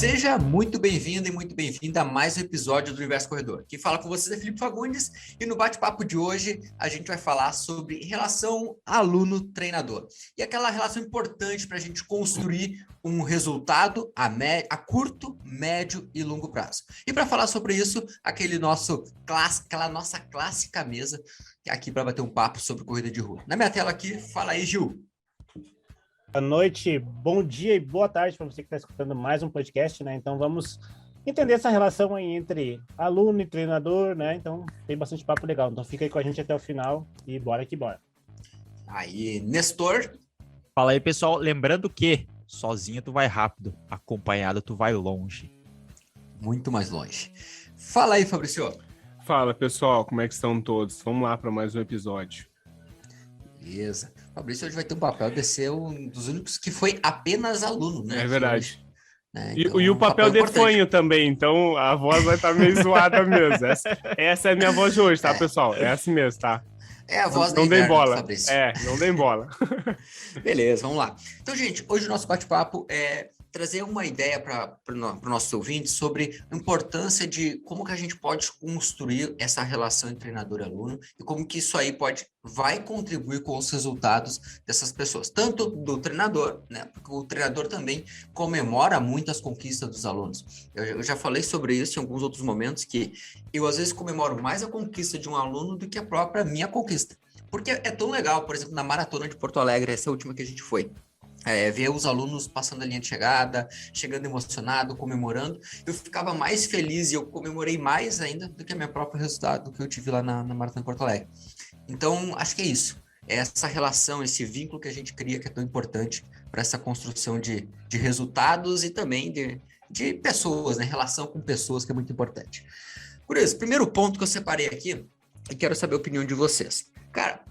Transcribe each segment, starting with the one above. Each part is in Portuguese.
Seja muito bem-vindo e muito bem-vinda a mais um episódio do Universo Corredor. Quem fala com vocês é Felipe Fagundes e no bate-papo de hoje a gente vai falar sobre relação aluno-treinador. E aquela relação importante para a gente construir um resultado a curto, médio e longo prazo. E para falar sobre isso, aquela nossa clássica mesa aqui para bater um papo sobre corrida de rua. Na minha tela aqui, fala aí, Gil. Boa noite, bom dia e boa tarde para você que está escutando mais um podcast, né? Então vamos entender essa relação aí entre aluno e treinador, né? Então tem bastante papo legal. Então fica aí com a gente até o final e bora que bora. Aí, Nestor. Fala aí, pessoal. Lembrando que sozinho tu vai rápido, acompanhado tu vai longe. Muito mais longe. Fala aí, Fabrício. Fala, pessoal. Como é que estão todos? Vamos lá para mais um episódio. Beleza. Fabrício hoje vai ter um papel de ser um dos únicos que foi apenas aluno, né? É verdade. Né? Então, e o papel de importante. fanho também, então a voz vai estar meio zoada mesmo. Essa é a minha voz de hoje, tá, pessoal? É assim mesmo, tá? É a voz da Não dê bola. Fabrício. Não dê bola. Beleza, vamos lá. Então, gente, hoje o nosso bate-papo é trazer uma ideia para o nossos ouvintes sobre a importância de como que a gente pode construir essa relação entre treinador e aluno e como que isso aí vai contribuir com os resultados dessas pessoas, tanto do treinador, né? Porque o treinador também comemora muito as conquistas dos alunos. Eu já falei sobre isso em alguns outros momentos, que eu às vezes comemoro mais a conquista de um aluno do que a própria minha conquista. Porque é tão legal, por exemplo, na Maratona de Porto Alegre, essa última que a gente foi, ver os alunos passando a linha de chegada, chegando emocionado, comemorando. Eu ficava mais feliz e eu comemorei mais ainda do que o meu próprio resultado que eu tive lá na Maratona de Porto Alegre. Então, acho que é isso. É essa relação, esse vínculo que a gente cria que é tão importante para essa construção de resultados e também de pessoas, né? Relação com pessoas que é muito importante. Por isso, primeiro ponto que eu separei aqui, e quero saber a opinião de vocês. Cara,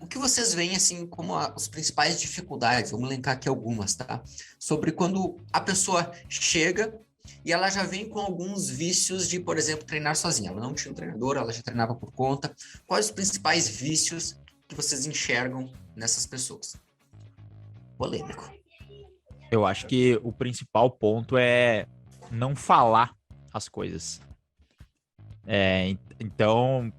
o que vocês veem, assim, como as principais dificuldades, vamos elencar aqui algumas, tá? Sobre quando a pessoa chega e ela já vem com alguns vícios de, por exemplo, treinar sozinha. Ela não tinha um treinador, ela já treinava por conta. Quais os principais vícios que vocês enxergam nessas pessoas? Polêmico. Eu acho que o principal ponto é não falar as coisas. Então,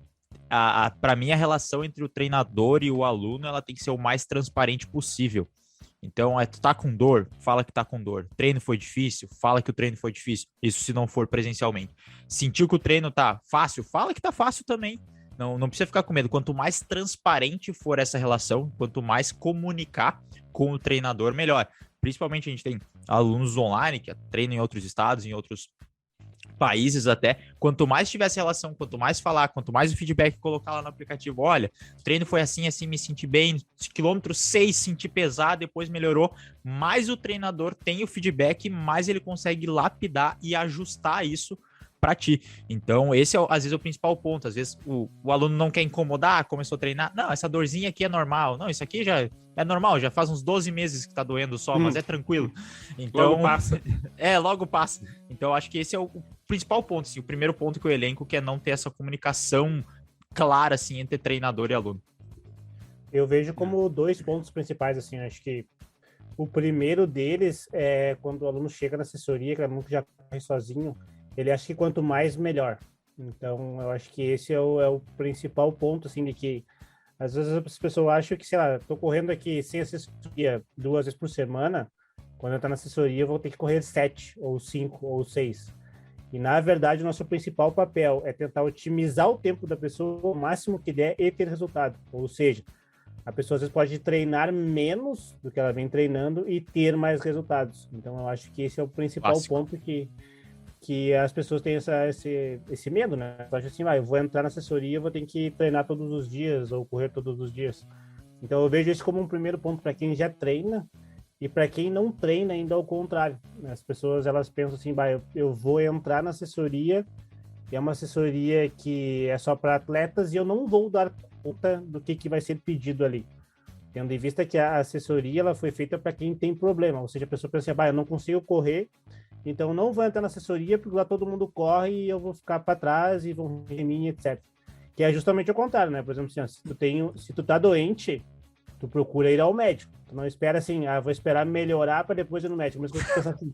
para mim, a relação entre o treinador e o aluno, ela tem que ser o mais transparente possível. Então, tu tá com dor? Fala que tá com dor. Treino foi difícil? Fala que o treino foi difícil. Isso se não for presencialmente. Sentiu que o treino tá fácil? Fala que tá fácil também. Não precisa ficar com medo. Quanto mais transparente for essa relação, quanto mais comunicar com o treinador, melhor. Principalmente a gente tem alunos online que treinam em outros estados, em outros países até. Quanto mais tiver essa relação, quanto mais falar, quanto mais o feedback colocar lá no aplicativo, olha, o treino foi assim, me senti bem, quilômetro 6 senti pesado, depois melhorou, mais o treinador tem o feedback, mais ele consegue lapidar e ajustar isso para ti. Então, esse é, às vezes, o principal ponto. Às vezes, o aluno não quer incomodar, começou a treinar. Não, essa dorzinha aqui é normal. Não, isso aqui já é normal, já faz uns 12 meses que tá doendo só, mas é tranquilo. Então, Logo passa. Logo passa. Então, acho que esse é o principal ponto, assim, o primeiro ponto que eu elenco, que é não ter essa comunicação clara, assim, entre treinador e aluno. Eu vejo como dois pontos principais, assim, acho que o primeiro deles é quando o aluno chega na assessoria, que é aluno que já corre sozinho, ele acha que quanto mais, melhor. Então, eu acho que esse é o principal ponto, assim, de que às vezes as pessoas acham que, sei lá, tô correndo aqui sem assessoria 2 vezes por semana, quando eu tô na assessoria eu vou ter que correr 7, ou 5, ou 6. E, na verdade, o nosso principal papel é tentar otimizar o tempo da pessoa o máximo que der e ter resultado. Ou seja, a pessoa às vezes pode treinar menos do que ela vem treinando e ter mais resultados. Então, eu acho que esse é o principal ponto que as pessoas têm esse medo, né? Eu acho assim, eu vou entrar na assessoria, vou ter que treinar todos os dias ou correr todos os dias. Então, eu vejo isso como um primeiro ponto para quem já treina e para quem não treina ainda ao contrário. As pessoas, elas pensam assim, eu vou entrar na assessoria e é uma assessoria que é só para atletas e eu não vou dar conta do que vai ser pedido ali. Tendo em vista que a assessoria ela foi feita para quem tem problema, ou seja, a pessoa pensa assim, eu não consigo correr, então não vou entrar na assessoria porque lá todo mundo corre e eu vou ficar para trás e vão rir de mim, etc. Que é justamente o contrário, né? Por exemplo, assim, se tu tá doente, tu procura ir ao médico. Tu não espera assim, vou esperar melhorar para depois ir no médico. Mas quando tu pensa assim,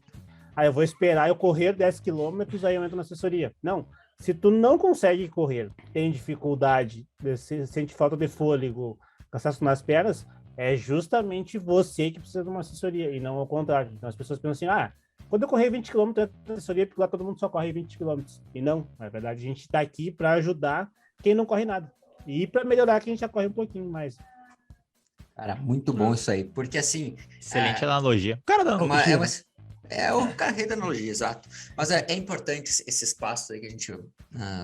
eu vou esperar eu correr 10 quilômetros, aí eu entro na assessoria. Não. Se tu não consegue correr, tem dificuldade, sente falta de fôlego, cansaço nas pernas, é justamente você que precisa de uma assessoria, e não ao contrário. Então as pessoas pensam assim, quando eu correr 20 km, eu entro na assessoria, porque lá todo mundo só corre 20 km. E não, na verdade, a gente está aqui para ajudar quem não corre nada. E para melhorar quem já corre um pouquinho mais. Cara, muito bom isso aí, porque assim... Excelente analogia. Cara da analogia. É o carreira da analogia, exato. Mas é importante esse espaço aí que a gente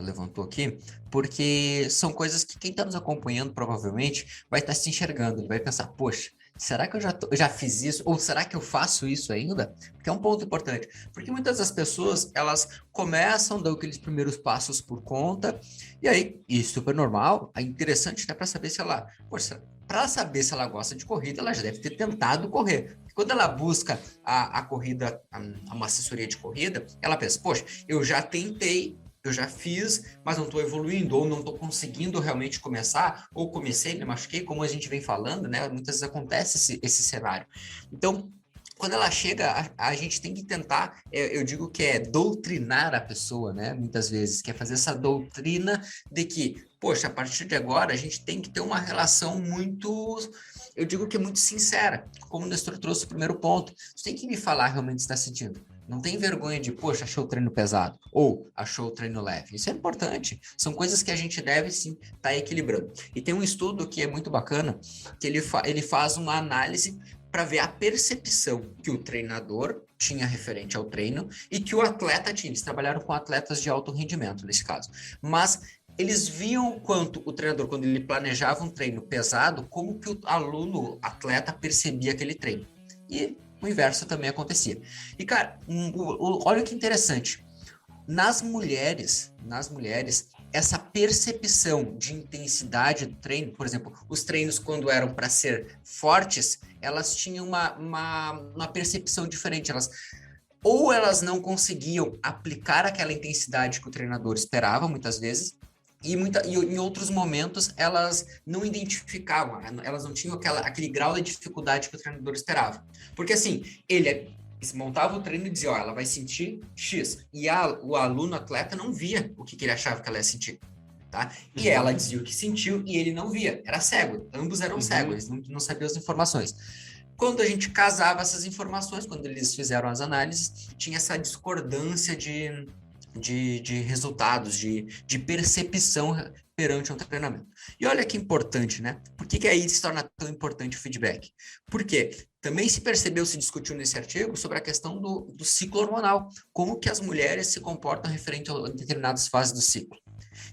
levantou aqui, porque são coisas que quem está nos acompanhando provavelmente vai estar se enxergando. Ele vai pensar, poxa, será que eu já fiz isso? Ou será que eu faço isso ainda? Porque é um ponto importante. Porque muitas das pessoas, elas começam, dão aqueles primeiros passos por conta, e aí, isso é super normal, é interessante até para saber se ela... Poxa, para saber se ela gosta de corrida, ela já deve ter tentado correr. Quando ela busca a corrida, uma assessoria de corrida, ela pensa, poxa, eu já tentei, eu já fiz, mas não estou evoluindo, ou não estou conseguindo realmente começar, ou comecei, me machuquei, como a gente vem falando, né? Muitas vezes acontece esse cenário. Então, quando ela chega, a gente tem que tentar, eu digo que é doutrinar a pessoa, né? Muitas vezes, que é fazer essa doutrina de que, poxa, a partir de agora a gente tem que ter uma relação muito, eu digo que é muito sincera, como o Nestor trouxe o primeiro ponto. Você tem que me falar realmente o que está sentindo. Não tem vergonha de, poxa, achou o treino pesado, ou achou o treino leve. Isso é importante. São coisas que a gente deve, sim, estar equilibrando. E tem um estudo que é muito bacana, que ele faz uma análise para ver a percepção que o treinador tinha referente ao treino e que o atleta tinha. Eles trabalharam com atletas de alto rendimento, nesse caso. Mas eles viam o quanto o treinador, quando ele planejava um treino pesado, como que o aluno, atleta, percebia aquele treino. E o inverso também acontecia. E, cara, olha que interessante. Nas mulheres, essa percepção de intensidade do treino, por exemplo, os treinos quando eram para ser fortes, elas tinham uma percepção diferente. Elas não conseguiam aplicar aquela intensidade que o treinador esperava, muitas vezes, e em outros momentos elas não identificavam, elas não tinham aquele grau de dificuldade que o treinador esperava. Porque assim, ele montava o treino e dizia, ela vai sentir X. E o aluno, atleta, não via o que ele achava que ela ia sentir. Tá? E ela dizia o que sentiu e ele não via. Era cego. Ambos eram cegos. Eles não sabiam as informações. Quando a gente casava essas informações, quando eles fizeram as análises, tinha essa discordância de resultados, de percepção perante um treinamento. E olha que importante, né? Por que aí se torna tão importante o feedback? Porque também se percebeu, se discutiu nesse artigo sobre a questão do ciclo hormonal, como que as mulheres se comportam referente a determinadas fases do ciclo.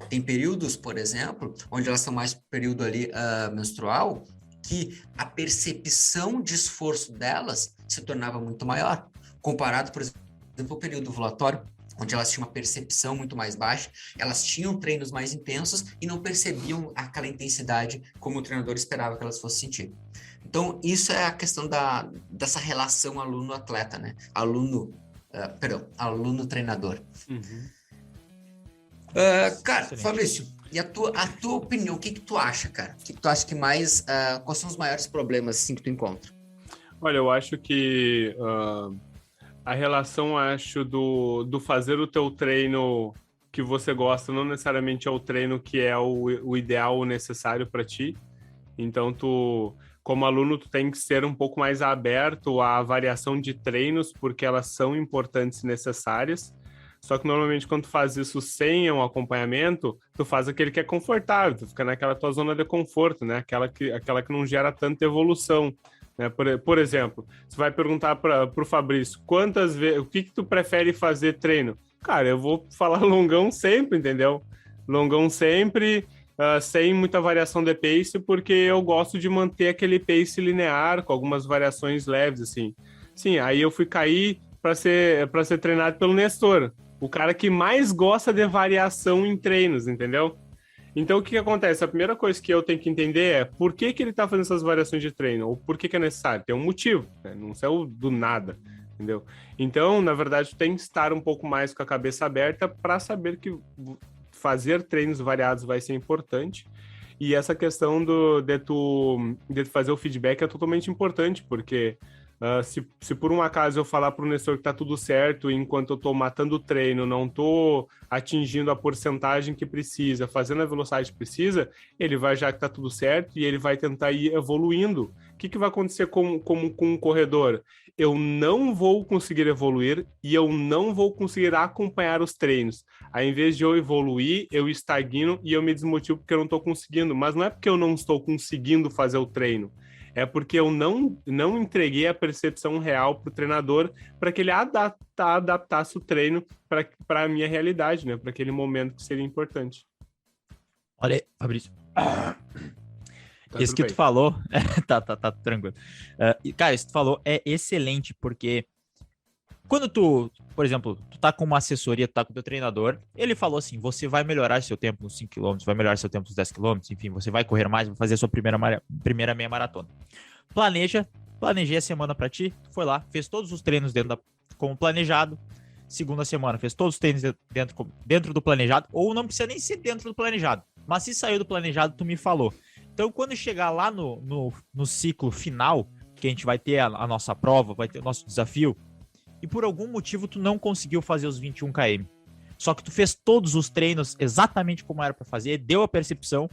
Tem períodos, por exemplo, onde elas estão mais no período ali menstrual, que a percepção de esforço delas se tornava muito maior, comparado, por exemplo, ao período ovulatório, onde elas tinham uma percepção muito mais baixa, elas tinham treinos mais intensos e não percebiam aquela intensidade como o treinador esperava que elas fossem sentir. Então, isso é a questão dessa relação aluno-atleta, né? Aluno-treinador. Cara, excelente. Fabrício, e a tua opinião, o que tu acha, cara? O que tu acha que mais... quais são os maiores problemas, assim, que tu encontra? Olha, eu acho que... a relação, acho, do fazer o teu treino que você gosta, não necessariamente é o treino que é o ideal ou necessário para ti. Então, tu, como aluno, tu tem que ser um pouco mais aberto à variação de treinos, porque elas são importantes e necessárias. Só que, normalmente, quando tu faz isso sem um acompanhamento, tu faz aquele que é confortável, tu fica naquela tua zona de conforto, né? Aquela que não gera tanta evolução. Né? Por exemplo, você vai perguntar para o Fabrício, quantas vezes, o que tu prefere fazer treino? Cara, eu vou falar longão sempre, entendeu? Longão sempre, sem muita variação de pace, porque eu gosto de manter aquele pace linear, com algumas variações leves, assim. Sim, aí eu fui cair para ser treinado pelo Nestor, o cara que mais gosta de variação em treinos, entendeu? Então, o que acontece? A primeira coisa que eu tenho que entender é por que ele está fazendo essas variações de treino, ou por que é necessário. Tem um motivo, né? Não saiu do nada, entendeu? Então, na verdade, tu tem que estar um pouco mais com a cabeça aberta para saber que fazer treinos variados vai ser importante. E essa questão de tu fazer o feedback é totalmente importante, porque Se por um acaso eu falar para o Nestor que está tudo certo, enquanto eu estou matando o treino, não estou atingindo a porcentagem que precisa, fazendo a velocidade que precisa, ele vai já que está tudo certo e ele vai tentar ir evoluindo. O que vai acontecer com um corredor? Eu não vou conseguir evoluir e eu não vou conseguir acompanhar os treinos. Ao invés de eu evoluir, eu estagno e eu me desmotivo porque eu não estou conseguindo. Mas não é porque eu não estou conseguindo fazer o treino. É porque eu não entreguei a percepção real para o treinador para que ele adaptasse o treino para a minha realidade, né? Para aquele momento que seria importante. Olha aí, Fabrício. Isso que tu falou, tá tranquilo. Cara, isso que tu falou é excelente, porque quando tu, por exemplo, tu tá com uma assessoria, tu tá com o teu treinador, ele falou assim, você vai melhorar seu tempo nos 5 km, vai melhorar seu tempo nos 10 km, enfim, você vai correr mais, vai fazer a sua primeira meia maratona. Planejei a semana pra ti, foi lá, fez todos os treinos como planejado, segunda semana, fez todos os treinos dentro do planejado, ou não precisa nem ser dentro do planejado, mas se saiu do planejado, tu me falou. Então, quando chegar lá no ciclo final, que a gente vai ter a nossa prova, vai ter o nosso desafio, e por algum motivo tu não conseguiu fazer os 21 km. Só que tu fez todos os treinos exatamente como era para fazer, deu a percepção,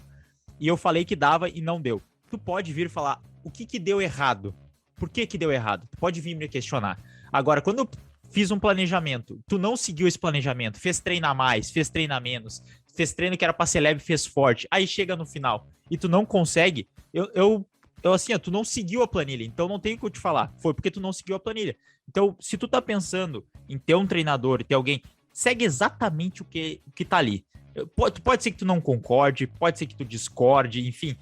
e eu falei que dava e não deu. Tu pode vir falar, o que deu errado? Por que deu errado? Tu pode vir me questionar. Agora, quando eu fiz um planejamento, tu não seguiu esse planejamento, fez treinar mais, fez treinar menos, fez treino que era pra ser leve, fez forte, aí chega no final e tu não consegue, tu não seguiu a planilha, então não tem o que eu te falar, foi porque tu não seguiu a planilha. Então, se tu tá pensando em ter um treinador, ter alguém, segue exatamente o que tá ali. Pode ser que tu não concorde, pode ser que tu discorde, enfim,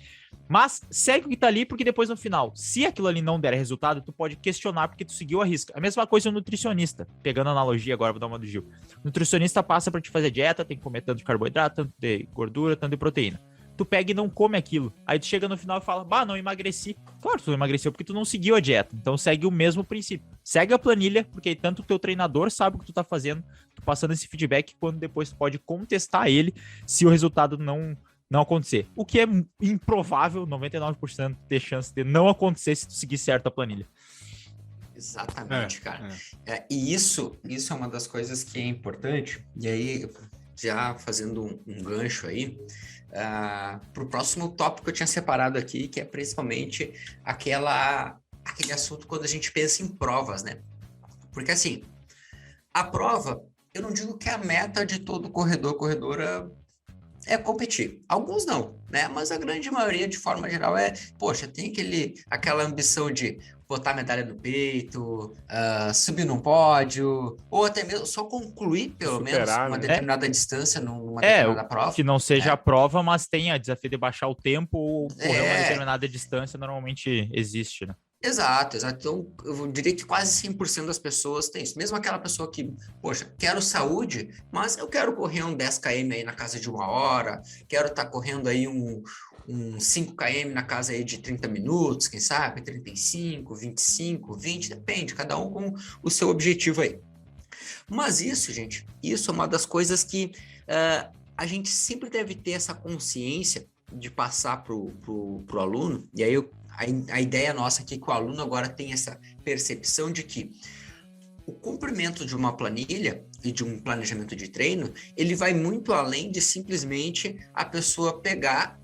mas segue o que tá ali, porque depois no final, se aquilo ali não der resultado, tu pode questionar porque tu seguiu a risca. A mesma coisa o nutricionista, pegando a analogia agora, vou dar uma do Gil. O nutricionista passa pra te fazer dieta, tem que comer tanto de carboidrato, tanto de gordura, tanto de proteína. Tu pega e não come aquilo. Aí tu chega no final e fala, não emagreci. Claro, tu não emagreceu porque tu não seguiu a dieta. Então segue o mesmo princípio. Segue a planilha, porque aí tanto o teu treinador sabe o que tu tá fazendo, tu passando esse feedback, quando depois tu pode contestar ele se o resultado não acontecer. O que é improvável, 99% de chance de não acontecer se tu seguir certo a planilha. Exatamente, cara. E isso é uma das coisas que é importante. E aí, já fazendo um gancho aí, para o próximo tópico que eu tinha separado aqui, que é principalmente aquele assunto quando a gente pensa em provas, né? Porque assim, a prova, eu não digo que a meta de todo corredora é competir. Alguns não, né? Mas a grande maioria, de forma geral, tem aquela ambição de botar medalha no peito, subir num pódio, ou até mesmo só concluir, pelo menos, uma determinada distância numa determinada prova. Que não seja a prova, mas tenha desafio de baixar o tempo ou correr uma determinada distância, normalmente existe, né? Exato. Então, eu diria que quase 100% das pessoas têm isso. Mesmo aquela pessoa que, quero saúde, mas eu quero correr um 10 km aí na casa de 1 hora, quero estar correndo aí um 5 km na casa aí de 30 minutos, quem sabe, 35, 25, 20, depende, cada um com o seu objetivo aí. Mas isso, gente, isso é uma das coisas que a gente sempre deve ter essa consciência de passar pro aluno, e aí a ideia nossa aqui é que o aluno agora tem essa percepção de que o cumprimento de uma planilha e de um planejamento de treino, ele vai muito além de simplesmente a pessoa pegar,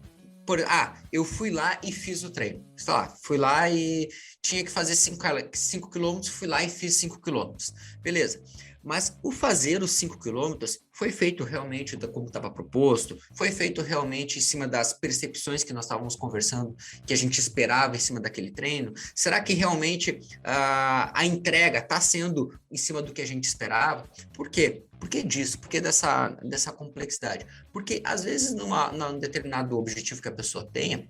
eu fui lá e fiz o treino. Sei lá, fui lá e tinha que fazer 5 km, fui lá e fiz 5 km. Beleza. Mas o fazer os 5 quilômetros foi feito realmente como estava proposto, foi feito realmente em cima das percepções que nós estávamos conversando, que a gente esperava em cima daquele treino? Será que realmente a entrega está sendo em cima do que a gente esperava? Por quê? Por que disso? Por que dessa complexidade? Porque, às vezes, num determinado objetivo que a pessoa tenha,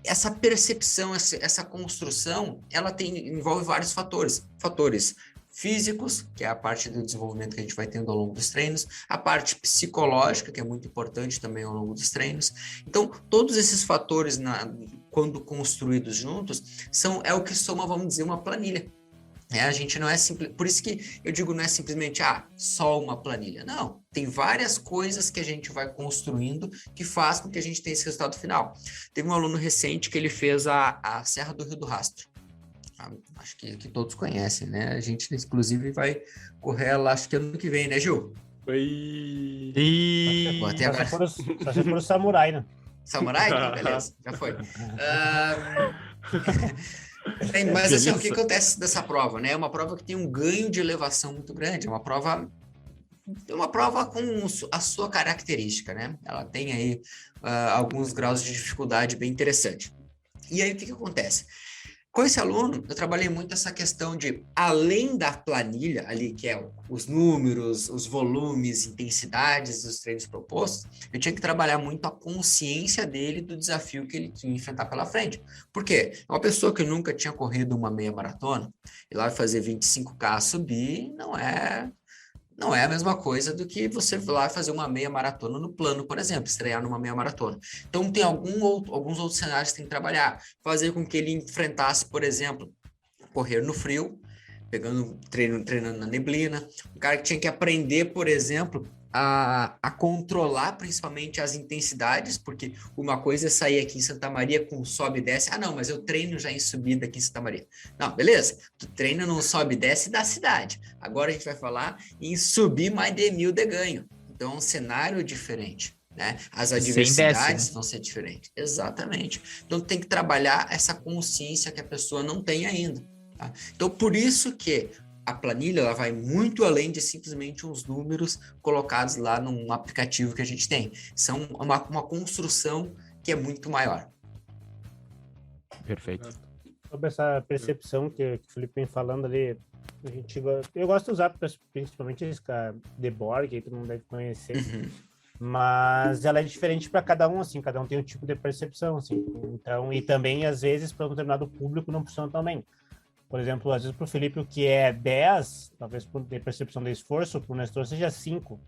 essa percepção, essa construção, ela envolve vários fatores. Fatores físicos, que é a parte do desenvolvimento que a gente vai tendo ao longo dos treinos, a parte psicológica, que é muito importante também ao longo dos treinos. Então, todos esses fatores, quando construídos juntos, é o que soma, vamos dizer, uma planilha. A gente não é simples, por isso que eu digo, não é simplesmente só uma planilha. Não, tem várias coisas que a gente vai construindo que faz com que a gente tenha esse resultado final. Teve um aluno recente que ele fez a Serra do Rio do Rastro. Acho que todos conhecem, né? A gente, inclusive, vai correr ela, acho que ano que vem, né, Gil? Oi. Bom, até Só agora. se for o samurai, né? Samurai? Então, beleza, já foi. Bem, mas assim, o que acontece dessa prova, né? É uma prova que tem um ganho de elevação muito grande, é uma prova com a sua característica, né? Ela tem aí alguns graus de dificuldade bem interessante. E aí, o que acontece? Com esse aluno, eu trabalhei muito essa questão de, além da planilha ali, que é os números, os volumes, intensidades dos treinos propostos, eu tinha que trabalhar muito a consciência dele do desafio que ele tinha que enfrentar pela frente. Por quê? Uma pessoa que nunca tinha corrido uma meia maratona, ir lá fazer 25K subir, não é a mesma coisa do que você ir lá fazer uma meia maratona no plano, por exemplo, estrear numa meia maratona. Então, tem alguns outros cenários que tem que trabalhar. Fazer com que ele enfrentasse, por exemplo, correr no frio, treinando na neblina. Um cara que tinha que aprender, por exemplo, a controlar principalmente as intensidades, porque uma coisa é sair aqui em Santa Maria com sobe e desce. Ah, não, mas eu treino já em subida aqui em Santa Maria. Não, beleza. Tu treina no sobe e desce da cidade. Agora a gente vai falar em subir mais de 1.000 de ganho. Então, é um cenário diferente, né? As adversidades vão ser diferentes. Exatamente. Então, tem que trabalhar essa consciência que a pessoa não tem ainda. Tá? Então, por isso que a planilha ela vai muito além de simplesmente uns números colocados lá num aplicativo que a gente tem. São uma construção que é muito maior. Perfeito. Sobre essa percepção que o Felipe vem falando ali, eu gosto de usar principalmente esse The Borg, que todo mundo deve conhecer, mas ela é diferente para cada um, assim, cada um tem um tipo de percepção, assim, então, e também, às vezes, para um determinado público não funciona também. Por exemplo, às vezes para o Felipe o que é 10, talvez por ter percepção de esforço, para o Nestor seja 5.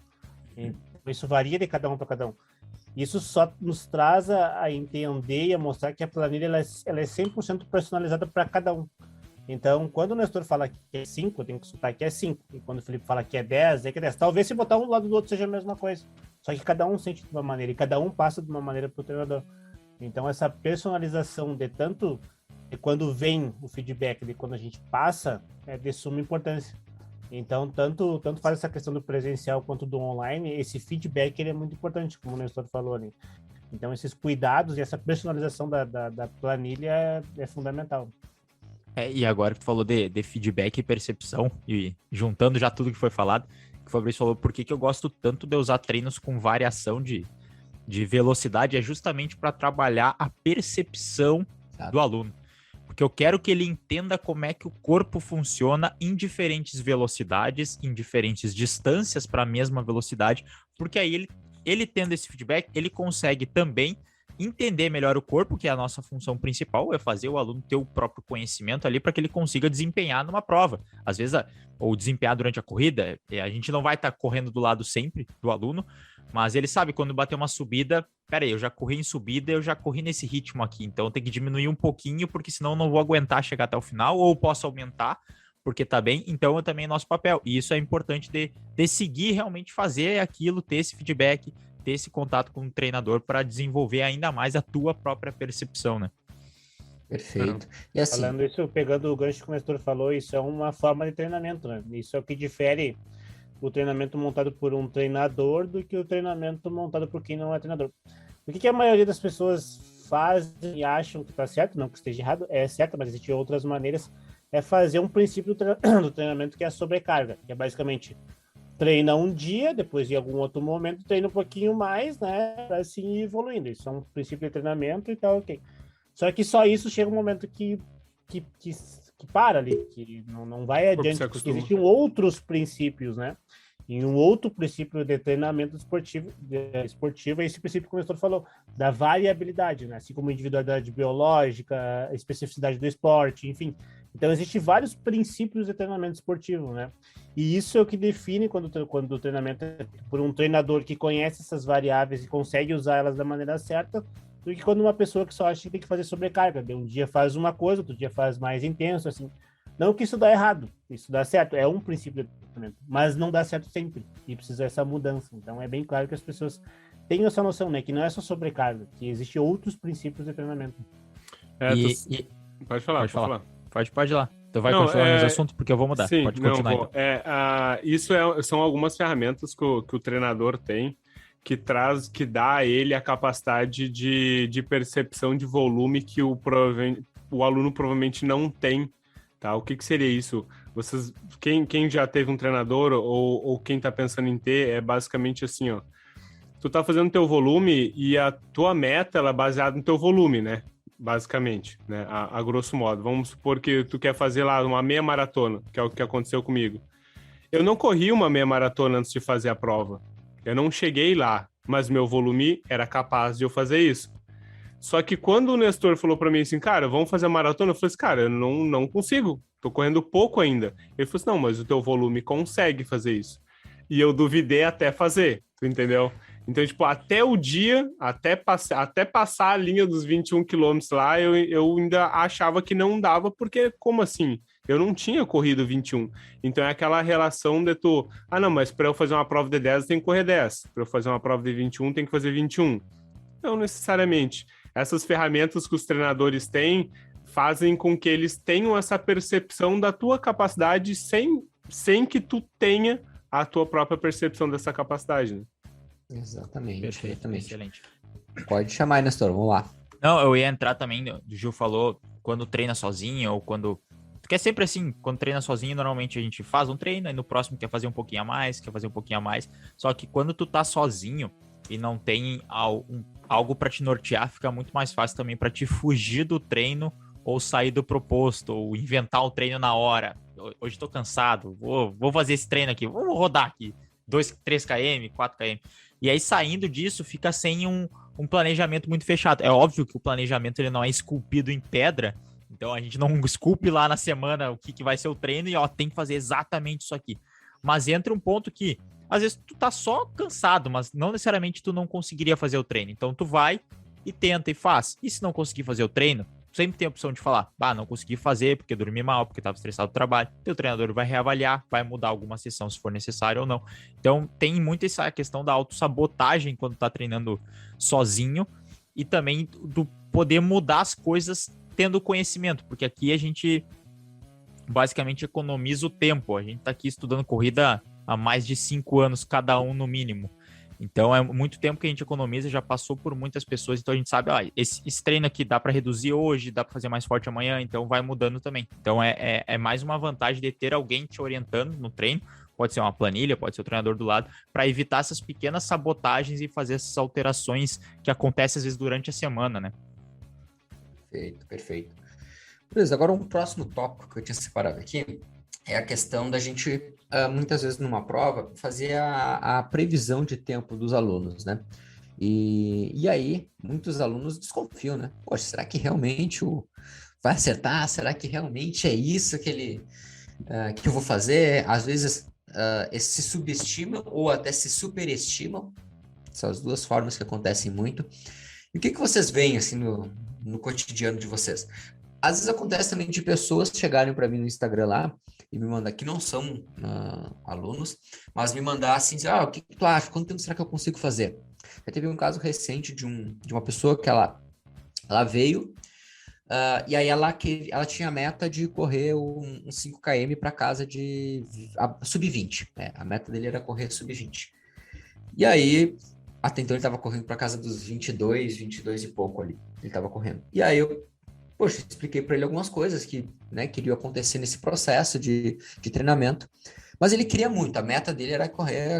Então, isso varia de cada um para cada um. Isso só nos traz a entender e a mostrar que a planilha ela é 100% personalizada para cada um. Então, quando o Nestor fala que é 5, eu tenho que soltar que é 5. E quando o Felipe fala que é 10, é que é 10. Talvez se botar um do lado do outro seja a mesma coisa. Só que cada um sente de uma maneira e cada um passa de uma maneira para o treinador. Então, essa personalização de tanto... E quando vem o feedback de quando a gente passa, é de suma importância. Então, tanto faz essa questão do presencial quanto do online, esse feedback ele é muito importante, como o Nestor falou ali. Então, esses cuidados e essa personalização da planilha é fundamental. E agora que tu falou de feedback e percepção, e juntando já tudo que foi falado, que o Fabrício falou, por que eu gosto tanto de usar treinos com variação de velocidade, é justamente para trabalhar a percepção do aluno. Porque eu quero que ele entenda como é que o corpo funciona em diferentes velocidades, em diferentes distâncias para a mesma velocidade, porque aí ele tendo esse feedback, ele consegue também entender melhor o corpo, que é a nossa função principal, é fazer o aluno ter o próprio conhecimento ali para que ele consiga desempenhar numa prova. Às vezes, ou desempenhar durante a corrida, a gente não vai estar correndo do lado sempre do aluno, mas ele sabe quando bater uma subida, peraí, eu já corri em subida, eu já corri nesse ritmo aqui, então tem que diminuir um pouquinho, porque senão eu não vou aguentar chegar até o final, ou posso aumentar, porque tá bem, então é também nosso papel. E isso é importante de seguir, realmente fazer aquilo, ter esse feedback, ter esse contato com o treinador para desenvolver ainda mais a tua própria percepção, né? Perfeito. E assim, falando isso, pegando o gancho que o Nestor falou, isso é uma forma de treinamento, né? Isso é o que difere o treinamento montado por um treinador do que o treinamento montado por quem não é treinador. O que a maioria das pessoas fazem e acham que está certo, não que esteja errado, é certo, mas existem outras maneiras, é fazer um princípio do treinamento que é a sobrecarga, que é basicamente treina um dia, depois em algum outro momento treina um pouquinho mais, né, para assim ir evoluindo. Isso é um princípio de treinamento e tal, ok. Só que só isso chega um momento que para ali, que não vai adiante, porque existem outros princípios, né? E um outro princípio de treinamento esportivo é esse princípio que o Nestor falou, da variabilidade, né? Assim como individualidade biológica, especificidade do esporte, enfim. Então, existem vários princípios de treinamento esportivo, né? E isso é o que define quando o treinamento é por um treinador que conhece essas variáveis e consegue usar elas da maneira certa, do que quando uma pessoa que só acha que tem que fazer sobrecarga. De um dia faz uma coisa, outro dia faz mais intenso, assim. Não que isso dá errado, isso dá certo, é um princípio de treinamento, mas não dá certo sempre, e precisa dessa mudança. Então é bem claro que as pessoas tenham essa noção, né, que não é só sobrecarga, que existem outros princípios de treinamento. Pode falar. Pode ir lá. Tu vai Não, continuar nos assuntos, porque eu vou mudar. Sim, Pode não, continuar, vou. então. São algumas ferramentas que o treinador tem que dá a ele a capacidade de percepção de volume que o aluno provavelmente não tem, tá? O que seria isso? Quem já teve um treinador ou quem tá pensando em ter, é basicamente assim, ó. Tu tá fazendo teu volume e a tua meta, ela é baseada no teu volume, né? Basicamente, né? A grosso modo. Vamos supor que tu quer fazer lá uma meia maratona, que é o que aconteceu comigo. Eu não corri uma meia maratona antes de fazer a prova. Eu não cheguei lá, mas meu volume era capaz de eu fazer isso. Só que quando o Nestor falou para mim assim, cara, vamos fazer a maratona, eu falei assim, cara, eu não consigo, tô correndo pouco ainda. Ele falou assim, não, mas o teu volume consegue fazer isso. E eu duvidei até fazer, tu entendeu? Então, tipo, até o dia, até passar a linha dos 21 quilômetros lá, eu ainda achava que não dava, porque como assim? Eu não tinha corrido 21. Então é aquela relação de tu, não, mas para eu fazer uma prova de 10, eu tenho que correr 10. Para eu fazer uma prova de 21, tem que fazer 21. Não necessariamente. Essas ferramentas que os treinadores têm fazem com que eles tenham essa percepção da tua capacidade sem que tu tenha a tua própria percepção dessa capacidade, né? Exatamente, Perfeito, exatamente. excelente. Pode chamar aí, Nestor, vamos lá. Não, eu ia entrar também, o Gil falou, quando treina sozinho ou quando... Porque é sempre assim, quando treina sozinho, normalmente a gente faz um treino e no próximo quer fazer um pouquinho a mais, Só que quando tu tá sozinho e não tem algo para te nortear, fica muito mais fácil também para te fugir do treino ou sair do proposto, ou inventar o treino na hora. Hoje tô cansado, vou fazer esse treino aqui, vamos rodar aqui, 2, 3 km, 4 km. E aí, saindo disso, fica sem um planejamento muito fechado. É óbvio que o planejamento ele não é esculpido em pedra, então a gente não esculpe lá na semana o que vai ser o treino e tem que fazer exatamente isso aqui. Mas entra um ponto que, às vezes, tu tá só cansado, mas não necessariamente tu não conseguiria fazer o treino. Então tu vai e tenta e faz. E se não conseguir fazer o treino, sempre tem a opção de falar, não consegui fazer porque dormi mal, porque estava estressado do trabalho. Teu treinador vai reavaliar, vai mudar alguma sessão se for necessário ou não. Então tem muito essa questão da autossabotagem quando tá treinando sozinho e também do poder mudar as coisas tendo conhecimento, porque aqui a gente basicamente economiza o tempo. A gente tá aqui estudando corrida há mais de 5 anos cada um no mínimo. Então é muito tempo que a gente economiza, já passou por muitas pessoas, então a gente sabe, esse treino aqui dá para reduzir hoje, dá para fazer mais forte amanhã, então vai mudando também. Então é mais uma vantagem de ter alguém te orientando no treino, pode ser uma planilha, pode ser o treinador do lado, para evitar essas pequenas sabotagens e fazer essas alterações que acontecem às vezes durante a semana, né? Perfeito, perfeito. Beleza, agora um próximo tópico que eu tinha separado aqui é a questão da gente, muitas vezes numa prova, fazer a previsão de tempo dos alunos, né? E aí, muitos alunos desconfiam, né? Poxa, será que realmente vai acertar? Será que realmente é isso que eu vou fazer? Às vezes, se subestimam ou até se superestimam. São as duas formas que acontecem muito. E o que vocês veem, assim, no cotidiano de vocês? Às vezes acontece também de pessoas chegarem para mim no Instagram lá e me mandar, que não são alunos, mas me mandar assim, dizer, o que tu acha? Quanto tempo será que eu consigo fazer? Já teve um caso recente de uma pessoa que ela veio e aí ela tinha a meta de correr um 5 km para casa de sub-20. A meta dele era correr sub-20. E aí, até então ele estava correndo para casa dos 22 e pouco ali. Ele estava correndo. E aí expliquei para ele algumas coisas que iriam acontecer nesse processo de treinamento, mas ele queria muito, a meta dele era correr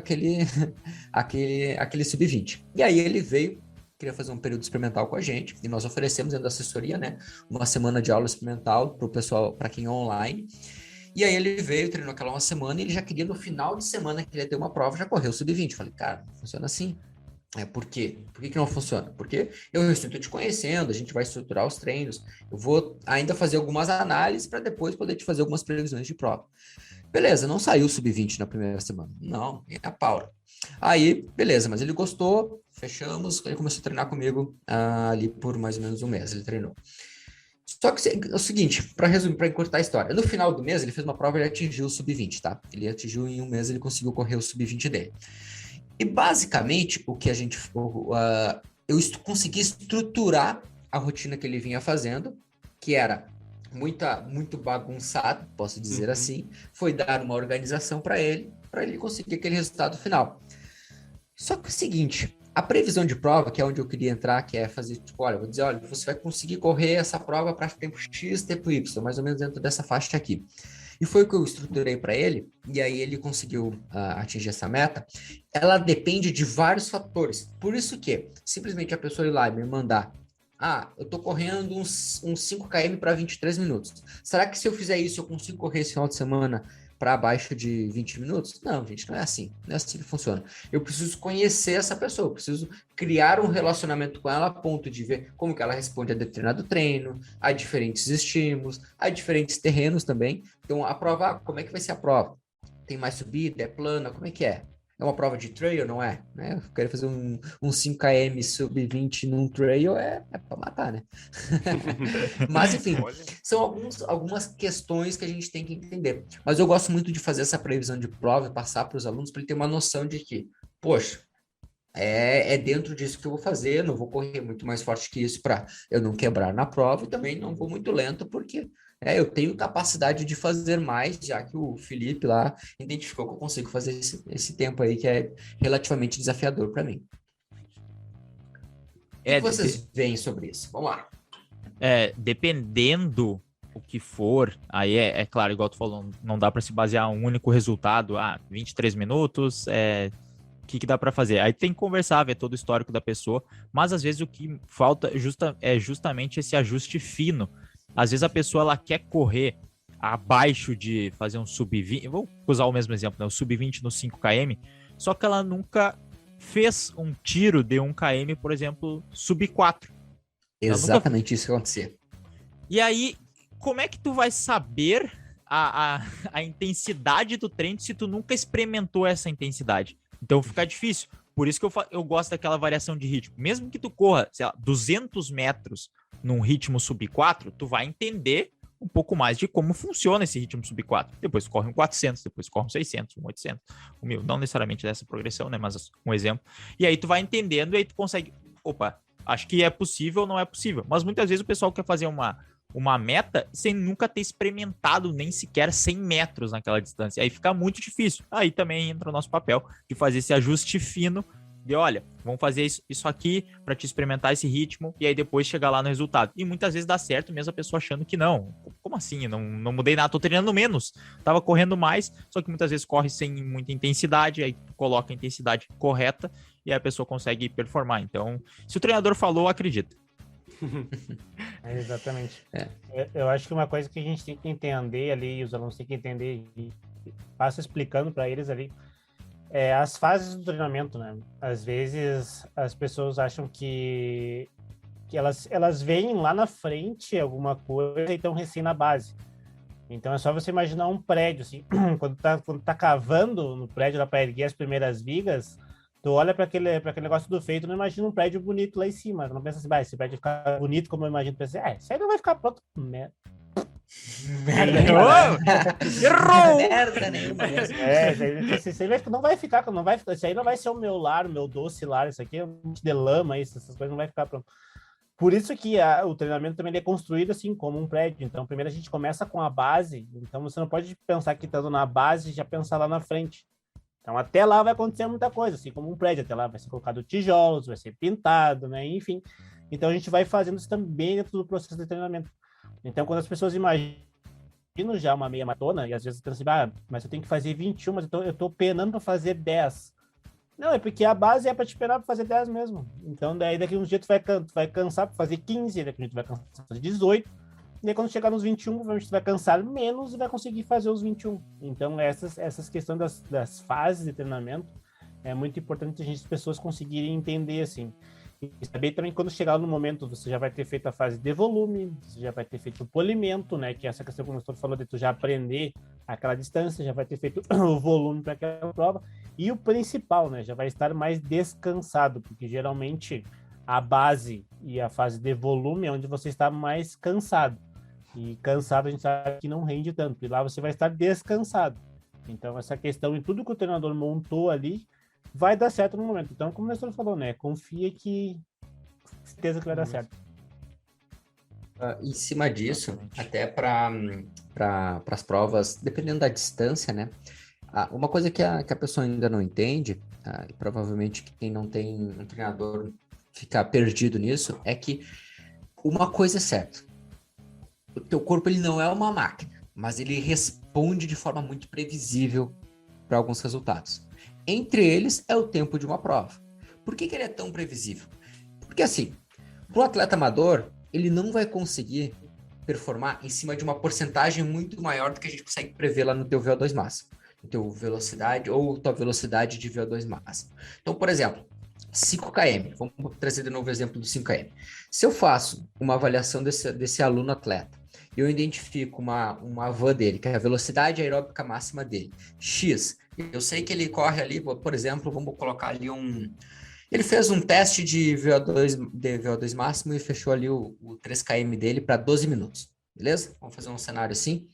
aquele sub-20. E aí ele veio, queria fazer um período experimental com a gente, e nós oferecemos dentro da assessoria, uma semana de aula experimental para o pessoal, para quem é online. E aí ele veio, treinou aquela uma semana, e ele já queria no final de semana, que ele ia ter uma prova, já correu o sub-20. Falei, cara, funciona assim. Por quê? Por que não funciona? Porque eu estou te conhecendo, a gente vai estruturar os treinos, eu vou ainda fazer algumas análises para depois poder te fazer algumas previsões de prova. Beleza, não saiu sub-20 na primeira semana. Não, é a Paula. Aí, beleza, mas ele gostou, fechamos, ele começou a treinar comigo ali por mais ou menos um mês, ele treinou. Só que é o seguinte, para resumir, para encurtar a história, no final do mês ele fez uma prova e ele atingiu o sub-20, tá? Ele atingiu em um mês, ele conseguiu correr o sub-20 dele. E basicamente, o que eu consegui estruturar a rotina que ele vinha fazendo, que era muito bagunçado, posso dizer Uhum. assim, foi dar uma organização para ele conseguir aquele resultado final. Só que é o seguinte, a previsão de prova, que é onde eu queria entrar, que é fazer, tipo, olha, vou dizer, olha, você vai conseguir correr essa prova para tempo X, tempo Y, mais ou menos dentro dessa faixa aqui. E foi o que eu estruturei para ele, e aí ele conseguiu atingir essa meta. Ela depende de vários fatores. Por isso que, simplesmente a pessoa ir lá e me mandar, eu tô correndo uns 5 km para 23 minutos. Será que se eu fizer isso, eu consigo correr esse final de semana para abaixo de 20 minutos? Não, gente, não é assim. Não é assim que funciona. Eu preciso conhecer essa pessoa, eu preciso criar um relacionamento com ela a ponto de ver como que ela responde a determinado treino, a diferentes estímulos, a diferentes terrenos também. Então, a prova, como é que vai ser a prova? Tem mais subida? É plana? Como é que é? É uma prova de trail, não é? Né? Eu quero fazer um 5 km sub-20 num trail, é para matar, né? Mas, enfim, Olha. são algumas questões que a gente tem que entender. Mas eu gosto muito de fazer essa previsão de prova e passar para os alunos para ele ter uma noção de que, poxa, é dentro disso que eu vou fazer, eu não vou correr muito mais forte que isso para eu não quebrar na prova e também não vou muito lento, porque eu tenho capacidade de fazer mais, já que o Felipe lá identificou que eu consigo fazer esse tempo aí, que é relativamente desafiador para mim. O que vocês veem sobre isso? Vamos lá. Dependendo o que for, aí é claro, igual tu falou, não dá para se basear em um único resultado, 23 minutos, o que dá para fazer? Aí tem que conversar, ver todo o histórico da pessoa, mas às vezes o que falta é justamente esse ajuste fino. Às vezes a pessoa ela quer correr abaixo de fazer um sub-20, vou usar o mesmo exemplo, né? O sub-20 no 5 km, só que ela nunca fez um tiro de 1 km, por exemplo, sub-4. Exatamente isso que vai acontecer. E aí, como é que tu vai saber a intensidade do treino se tu nunca experimentou essa intensidade? Então fica difícil. Por isso que eu gosto daquela variação de ritmo. Mesmo que tu corra, sei lá, 200 metros num ritmo sub-4, tu vai entender um pouco mais de como funciona esse ritmo sub-4. Depois corre um 400, depois corre um 600, um 800, um 1000. Não necessariamente dessa progressão, né? Mas um exemplo. E aí tu vai entendendo e aí tu consegue... Opa, acho que é possível ou não é possível. Mas muitas vezes o pessoal quer fazer uma meta sem nunca ter experimentado nem sequer 100 metros naquela distância. Aí fica muito difícil. Aí também entra o nosso papel de fazer esse ajuste fino de, olha, vamos fazer isso aqui para te experimentar esse ritmo e aí depois chegar lá no resultado. E muitas vezes dá certo mesmo a pessoa achando que não. Como assim? Não mudei nada, tô treinando menos. Tava correndo mais, só que muitas vezes corre sem muita intensidade, aí coloca a intensidade correta e aí a pessoa consegue performar. Então, se o treinador falou, acredita. Exatamente. Eu acho que uma coisa que a gente tem que entender ali, os alunos têm que entender, e passo explicando para eles ali, as fases do treinamento, né? Às vezes as pessoas acham que elas veem lá na frente alguma coisa e estão recém na base. Então é só você imaginar um prédio, assim, quando tá cavando no prédio lá para erguer as primeiras vigas, tu olha para aquele negócio do feito, não imagina um prédio bonito lá em cima. Tu não pensa assim, esse prédio vai ficar bonito como eu imagino. Pensa assim, isso aí não vai ficar pronto. Merda Errou! Merda nenhuma mesmo. Isso aí não vai ficar, isso aí não vai ser o meu lar, o meu doce lar, isso aqui é um monte de lama, essas coisas não vai ficar pronto. Por isso que o treinamento também é construído assim, como um prédio. Então, primeiro a gente começa com a base, então você não pode pensar que estando na base e já pensar lá na frente. Então, até lá vai acontecer muita coisa, assim como um prédio, até lá vai ser colocado tijolos, vai ser pintado, né, enfim. Então, a gente vai fazendo isso também dentro do processo de treinamento. Então, quando as pessoas imaginam já uma meia maratona, e às vezes pensam assim, mas eu tenho que fazer 21, mas eu tô penando para fazer 10. Não, é porque a base é para te esperar para fazer 10 mesmo. Então, daí daqui uns dias tu vai cansar para fazer 15, daqui uns dias tu vai cansar para fazer 18, e aí quando chegar nos 21, provavelmente tu vai cansar menos e vai conseguir fazer os 21. Então, essas questões das fases de treinamento é muito importante as pessoas conseguirem entender, assim. E saber também quando chegar no momento, você já vai ter feito a fase de volume, você já vai ter feito o polimento, né? Que é essa questão que o professor falou de tu já aprender aquela distância, já vai ter feito o volume para aquela prova. E o principal, né? Já vai estar mais descansado, porque geralmente a base e a fase de volume é onde você está mais cansado. E cansado a gente sabe que não rende tanto. E lá você vai estar descansado. Então, essa questão e tudo que o treinador montou ali vai dar certo no momento. Então, como o professor falou, né? Confia que certeza que vai dar certo. Em cima disso, Exatamente. até para as provas, dependendo da distância, né? Uma coisa que a pessoa ainda não entende, e provavelmente quem não tem um treinador fica perdido nisso, é que uma coisa é certa: o teu corpo ele não é uma máquina, mas ele responde de forma muito previsível para alguns resultados. Entre eles é o tempo de uma prova. Por que ele é tão previsível? Porque assim, para o atleta amador, ele não vai conseguir performar em cima de uma porcentagem muito maior do que a gente consegue prever lá no teu VO2 máximo, no teu velocidade ou tua velocidade de VO2 máximo. Então, por exemplo, 5 km, vamos trazer de novo o exemplo do 5 km. Se eu faço uma avaliação desse aluno atleta, eu identifico uma van dele, que é a velocidade aeróbica máxima dele, X, eu sei que ele corre ali, por exemplo, vamos colocar ali ele fez um teste de VO2 máximo e fechou ali o 3 km dele para 12 minutos, beleza? Vamos fazer um cenário assim.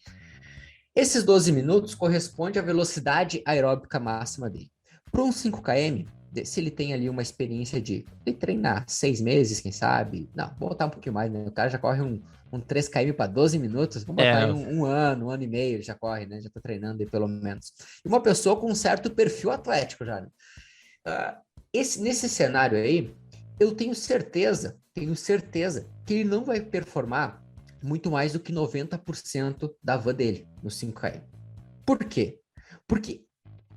Esses 12 minutos corresponde à velocidade aeróbica máxima dele. Para um 5 km, se ele tem ali uma experiência de treinar 6 meses, quem sabe? Não, vou botar um pouquinho mais, né? O cara já corre um 3 km para 12 minutos, vamos botar aí um ano e meio, ele já corre, né? Já tá treinando aí pelo menos. E uma pessoa com um certo perfil atlético já, né? Nesse cenário aí, eu tenho certeza que ele não vai performar muito mais do que 90% da van dele no 5 km. Por quê? Porque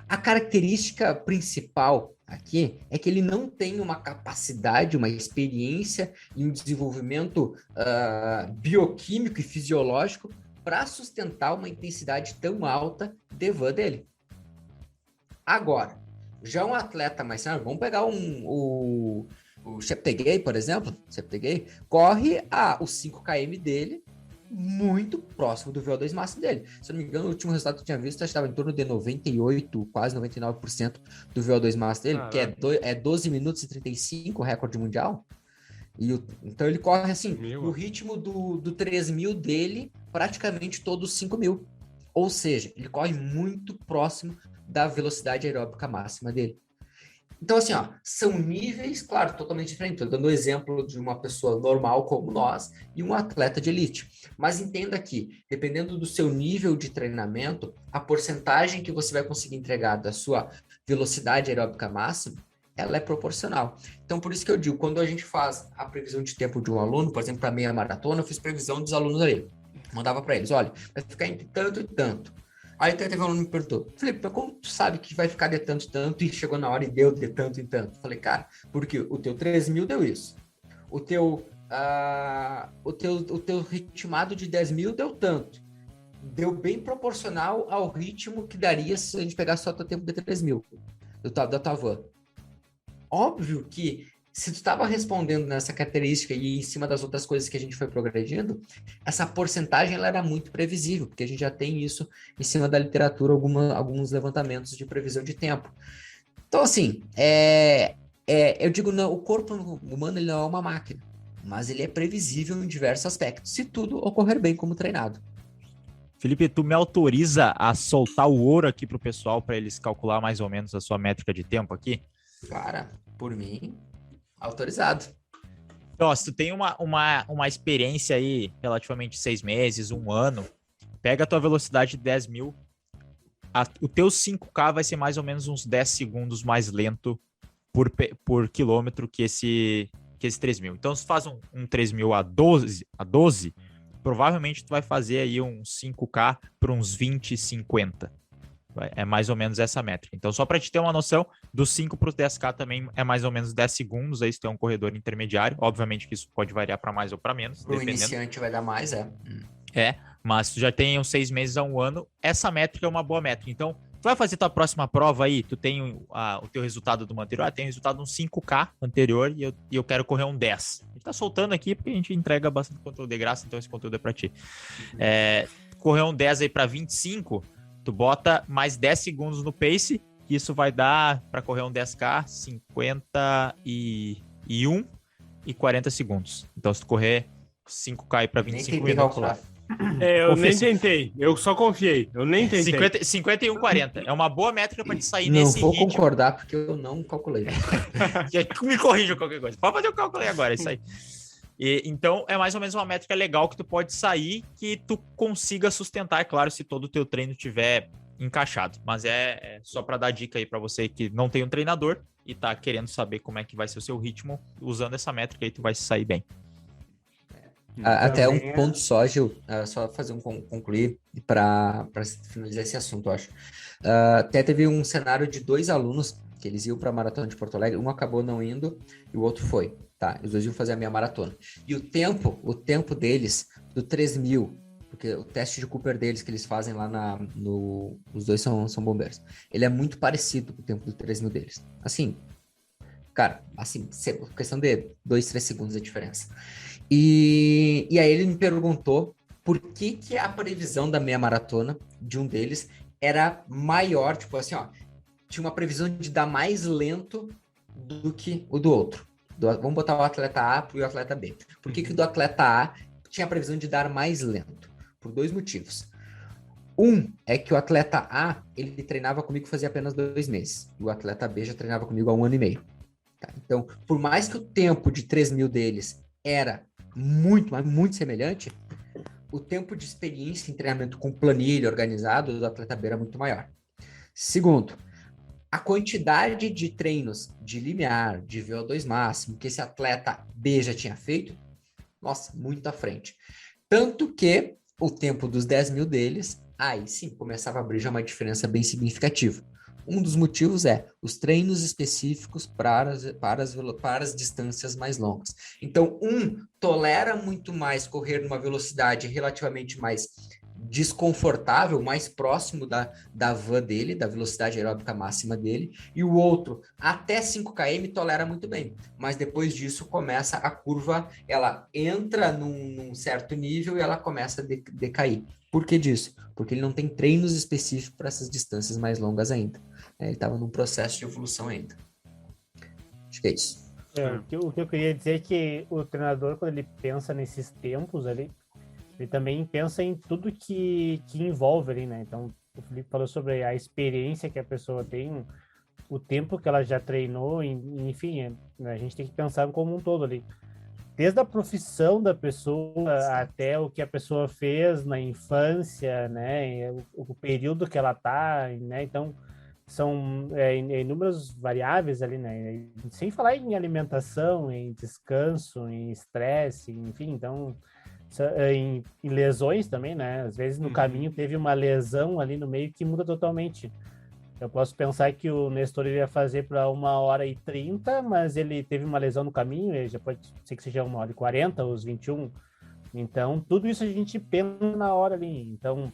a característica principal aqui é que ele não tem uma capacidade, uma experiência e um desenvolvimento bioquímico e fisiológico para sustentar uma intensidade tão alta de van dele. Agora, já um atleta mais sério, vamos pegar o Cheptegei, por exemplo. Cheptegei corre os 5 km dele muito próximo do VO2 máximo dele. Se eu não me engano, o último resultado que eu tinha visto estava em torno de 98, quase 99% do VO2 máximo dele, que é 12 minutos e 35, o recorde mundial. Então ele corre assim, no ritmo do 3.000 dele, praticamente todos os 5.000. Ou seja, ele corre muito próximo da velocidade aeróbica máxima dele. Então, assim, são níveis, claro, totalmente diferentes. Estou dando o exemplo de uma pessoa normal como nós e um atleta de elite. Mas entenda que, dependendo do seu nível de treinamento, a porcentagem que você vai conseguir entregar da sua velocidade aeróbica máxima, ela é proporcional. Então, por isso que eu digo, quando a gente faz a previsão de tempo de um aluno, por exemplo, para meia maratona, eu fiz previsão dos alunos ali. Mandava para eles, olha, vai ficar entre tanto e tanto. Aí teve um aluno me perguntou, Felipe, como tu sabe que vai ficar de tanto e chegou na hora e deu de tanto em tanto? Falei, cara, porque o teu 3.000 deu isso. O teu ritmado de 10.000 deu tanto. Deu bem proporcional ao ritmo que daria se a gente pegasse só o teu tempo de 3.000 da tua van. Óbvio que se tu estava respondendo nessa característica e em cima das outras coisas que a gente foi progredindo, essa porcentagem ela era muito previsível, porque a gente já tem isso em cima da literatura, alguns levantamentos de previsão de tempo. Então, assim, eu digo, não, o corpo humano ele não é uma máquina, mas ele é previsível em diversos aspectos, se tudo ocorrer bem como treinado. Felipe, tu me autoriza a soltar o ouro aqui pro pessoal para eles calcular mais ou menos a sua métrica de tempo aqui? Cara, por mim, autorizado. Então, se tu tem uma experiência aí, relativamente 6 meses, 1 ano, pega a tua velocidade de 10.000, o teu 5K vai ser mais ou menos uns 10 segundos mais lento por quilômetro que esse 3.000. Então, se tu faz um 3.000 a 12, provavelmente tu vai fazer aí um 5K por uns 20, 50. É mais ou menos essa métrica. Então, só para te ter uma noção, dos 5 para os 10K também é mais ou menos 10 segundos. Aí você tem um corredor intermediário. Obviamente que isso pode variar para mais ou para menos. Para o iniciante vai dar mais, mas tu já tem uns 6 meses a 1 ano. Essa métrica é uma boa métrica. Então, tu vai fazer tua próxima prova aí, tu tem o teu resultado de uma anterior. Tem o resultado de um 5K anterior e eu quero correr um 10. A gente tá soltando aqui porque a gente entrega bastante conteúdo de graça, então esse conteúdo é para ti. Correr um 10 aí para 25... Tu bota mais 10 segundos no pace, que isso vai dar, para correr um 10K, 51 e 40 segundos. Então, se tu correr 5K e para 25 minutos... Eu nem tentei, eu só confiei, eu nem tentei. 51 e 40, é uma boa métrica para te sair nesse ritmo. Não vou concordar, porque eu não calculei. Me corrija qualquer coisa. Pode fazer o cálculo aí agora, isso aí. Então, é mais ou menos uma métrica legal que tu pode sair, que tu consiga sustentar, é claro, se todo o teu treino tiver encaixado. Mas é só para dar dica aí para você que não tem um treinador e tá querendo saber como é que vai ser o seu ritmo, usando essa métrica aí tu vai se sair bem. Até um Também ponto só, Gil, só fazer concluir para finalizar esse assunto, eu acho. Até teve um cenário de 2 alunos que eles iam para a Maratona de Porto Alegre, um acabou não indo e o outro foi, tá? Os dois iam fazer a meia maratona. E o tempo deles, do 3.000, porque o teste de Cooper deles que eles fazem lá os dois são bombeiros, ele é muito parecido com o tempo do 3.000 deles. Assim, cara, assim, questão de 2, 3 segundos de diferença. E aí ele me perguntou por que a previsão da meia maratona de um deles era maior, tipo assim, ó, tinha uma previsão de dar mais lento do que o do outro. Vamos botar o atleta A e o atleta B. Por que o do atleta A tinha a previsão de dar mais lento? Por 2 motivos. Um é que o atleta A, ele treinava comigo fazia apenas 2 meses. E o atleta B já treinava comigo há 1 ano e meio. Tá? Então, por mais que o tempo de 3.000 deles era muito, mas muito semelhante, o tempo de experiência em treinamento com planilha organizado do atleta B era muito maior. Segundo, a quantidade de treinos de limiar, de VO2 máximo, que esse atleta B já tinha feito, nossa, muito à frente. Tanto que o tempo dos 10.000 deles, aí sim, começava a abrir já uma diferença bem significativa. Um dos motivos é os treinos específicos para as distâncias mais longas. Então, um tolera muito mais correr numa velocidade relativamente mais desconfortável, mais próximo da van dele, da velocidade aeróbica máxima dele, e o outro, até 5 km, tolera muito bem. Mas depois disso, começa a curva, ela entra num certo nível e ela começa a decair. Por que disso? Porque ele não tem treinos específicos para essas distâncias mais longas ainda. Ele estava num processo de evolução ainda. Acho que é isso. O que eu queria dizer é que o treinador, quando ele pensa nesses tempos ali, ele também pensa em tudo que envolve ali, né? Então, o Felipe falou sobre a experiência que a pessoa tem, o tempo que ela já treinou, enfim, a gente tem que pensar como um todo ali. Desde a profissão da pessoa até o que a pessoa fez na infância, né? O período que ela tá, né? Então, são inúmeras variáveis ali, né? Sem falar em alimentação, em descanso, em estresse, enfim, então em lesões também, né? Às vezes no caminho teve uma lesão ali no meio que muda totalmente. Eu posso pensar que o Nestor ia fazer para 1h30, mas ele teve uma lesão no caminho, ele já pode ser que seja 1h40 ou os 21. Então, tudo isso a gente pensa na hora ali. Então,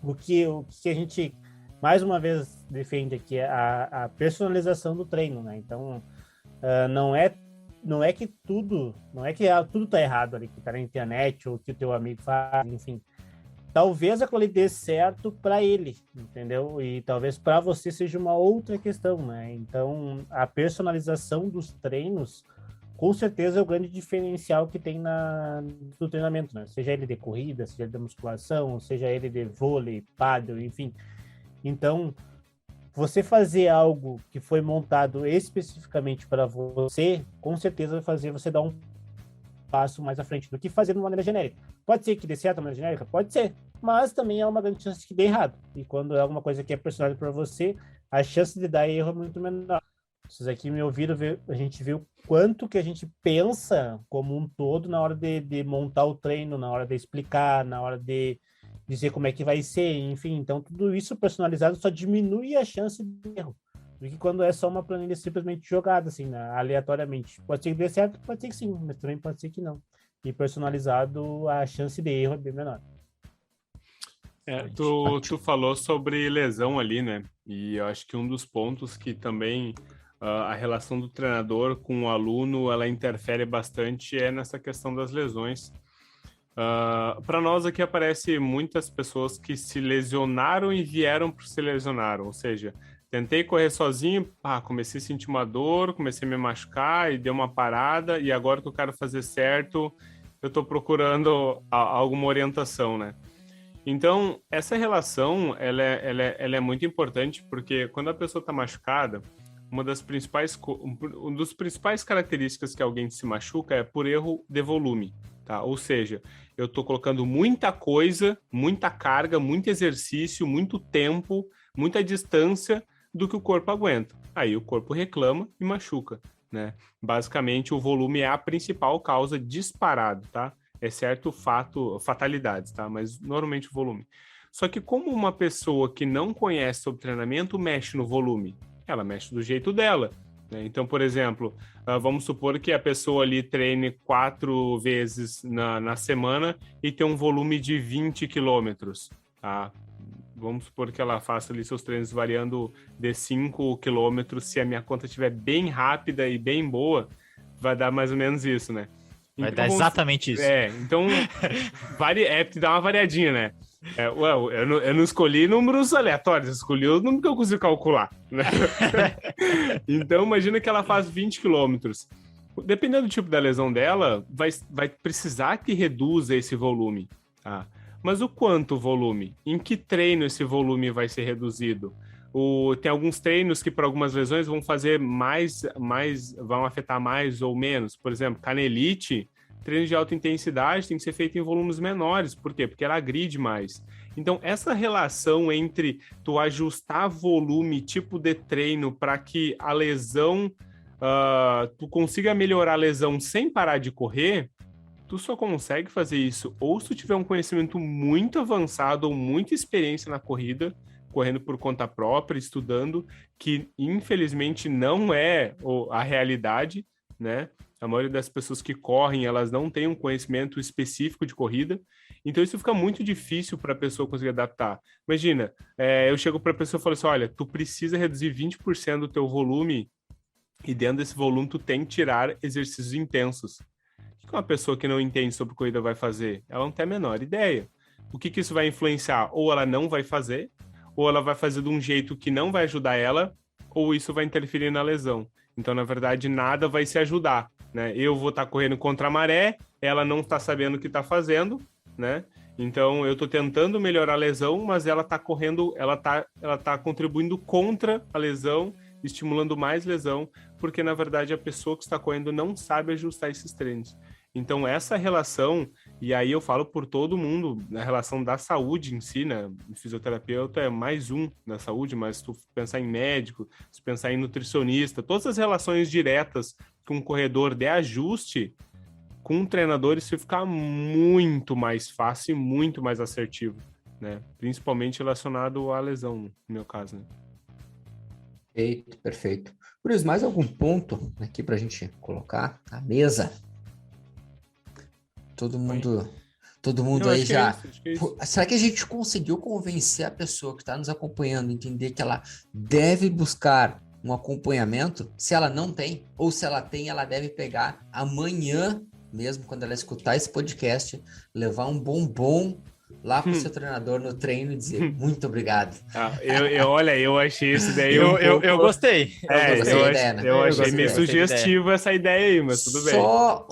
o que a gente mais uma vez defende aqui é a personalização do treino, né? Então, não é que tudo tá errado ali, que tá na internet ou que o teu amigo faz, enfim. Talvez aquilo ali dê certo para ele, entendeu? E talvez para você seja uma outra questão, né? Então, a personalização dos treinos, com certeza é o grande diferencial que tem no treinamento, né? Seja ele de corrida, seja ele de musculação, seja ele de vôlei, pádel, enfim. Então, você fazer algo que foi montado especificamente para você, com certeza vai fazer você dar um passo mais à frente do que fazer de uma maneira genérica. Pode ser que dê certo de maneira genérica? Pode ser, mas também é uma grande chance de que dê errado. E quando é alguma coisa que é personalizada para você, a chance de dar erro é muito menor. Vocês aqui me ouviram, a gente viu quanto que a gente pensa como um todo na hora de montar o treino, na hora de explicar, na hora de dizer como é que vai ser, enfim. Então, tudo isso personalizado só diminui a chance de erro do que quando é só uma planilha simplesmente jogada, assim, né, aleatoriamente. Pode ser que dê certo, pode ser que sim, mas também pode ser que não. E personalizado, a chance de erro é bem menor. Tu falou sobre lesão ali, né? E eu acho que um dos pontos que também a relação do treinador com o aluno, ela interfere bastante é nessa questão das lesões. Para nós aqui aparece muitas pessoas que se lesionaram e vieram por se lesionaram, ou seja, tentei correr sozinho, comecei a sentir uma dor, comecei a me machucar e deu uma parada, e agora que eu quero fazer certo, eu estou procurando alguma orientação, né? Então, essa relação, ela é muito importante, porque quando a pessoa está machucada, uma das principais características que alguém se machuca é por erro de volume, tá? Ou seja, eu estou colocando muita coisa, muita carga, muito exercício, muito tempo, muita distância do que o corpo aguenta. Aí o corpo reclama e machuca, né? Basicamente, o volume é a principal causa disparado, tá? Exceto fatalidades, tá? Mas normalmente o volume. Só que como uma pessoa que não conhece sobre treinamento mexe no volume? Ela mexe do jeito dela, né? Então, por exemplo, vamos supor que a pessoa ali treine 4 vezes na semana e tem um volume de 20 quilômetros, tá? Vamos supor que ela faça ali seus treinos variando de 5 quilômetros. Se a minha conta estiver bem rápida e bem boa, vai dar mais ou menos isso, né? Vai dar exatamente isso. Então, dá uma variadinha, né? Eu não escolhi números aleatórios, eu escolhi o número que eu consigo calcular, né? Então, imagina que ela faz 20 quilômetros. Dependendo do tipo da lesão dela, vai precisar que reduza esse volume, tá? Mas o quanto volume? Em que treino esse volume vai ser reduzido? Tem alguns treinos que para algumas lesões vão fazer vão afetar mais ou menos. Por exemplo, canelite, treino de alta intensidade tem que ser feito em volumes menores. Por quê? Porque ela agride mais. Então, essa relação entre tu ajustar volume, tipo de treino, para que a lesão, tu consiga melhorar a lesão sem parar de correr, tu só consegue fazer isso ou se tu tiver um conhecimento muito avançado ou muita experiência na corrida, correndo por conta própria, estudando, que infelizmente não é a realidade, né? A maioria das pessoas que correm, elas não têm um conhecimento específico de corrida, então isso fica muito difícil para a pessoa conseguir adaptar. Imagina, eu chego para a pessoa e falo assim, olha, tu precisa reduzir 20% do teu volume e dentro desse volume tu tem que tirar exercícios intensos. O que uma pessoa que não entende sobre corrida vai fazer? Ela não tem a menor ideia. O que isso vai influenciar? Ou ela não vai fazer, ou ela vai fazer de um jeito que não vai ajudar ela, ou isso vai interferir na lesão. Então, na verdade, nada vai se ajudar, né? Eu vou estar correndo contra a maré, ela não está sabendo o que está fazendo, né? Então, eu estou tentando melhorar a lesão, mas ela está correndo, ela tá contribuindo contra a lesão, estimulando mais lesão, porque, na verdade, a pessoa que está correndo não sabe ajustar esses treinos. Então, essa relação, e aí eu falo por todo mundo, na relação da saúde em si, né? O fisioterapeuta é mais um na saúde, mas se tu pensar em médico, se pensar em nutricionista, todas as relações diretas com um corredor de ajuste, com um treinador isso vai ficar muito mais fácil e muito mais assertivo, né? Principalmente relacionado à lesão, no meu caso, né? Perfeito, perfeito. Por mais algum ponto aqui para a gente colocar na mesa? Todo mundo Não, aí já... é isso. Será que a gente conseguiu convencer a pessoa que está nos acompanhando a entender que ela deve buscar um acompanhamento? Se ela não tem, ou se ela tem, ela deve pegar amanhã, mesmo quando ela escutar esse podcast, levar um bombom lá pro seu treinador no treino e dizer muito obrigado. Olha, eu achei isso daí Eu gostei. Eu achei meio sugestivo essa ideia aí, mas tudo bem. Só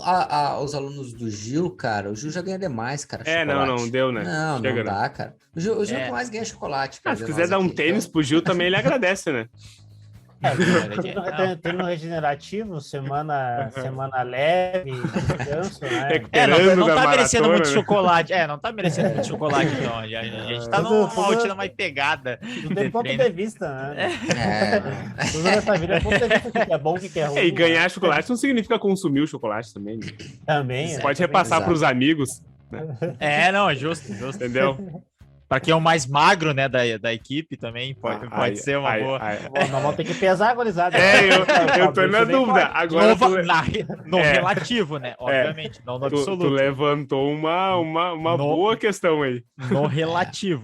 os alunos do Gil, cara, o Gil já ganha demais, cara. Não deu, né? Não dá, cara. O Gil é o que mais ganha chocolate, cara. Se quiser dar um tênis pro Gil também, ele agradece, né? Treino regenerativo, semana leve, descanso, né? Não tá merecendo muito chocolate. Não tá merecendo muito chocolate, não. A gente tá numa rotina mais pegada. Tudo tem ponto de vista, né? Tudo nessa vida é ponto de vista, o que é bom, o que é ruim. E ganhar chocolate não significa consumir o chocolate também. Né? Também. Você pode repassar para os amigos. Né? Não, é justo. Entendeu? Para quem é o mais magro, né, da equipe também, pode ser uma boa. Nós vamos ter que pesar a gorizada. Eu tô na dúvida. Agora no relativo, né? Obviamente, não no absoluto. Tu levantou uma boa questão aí. No relativo.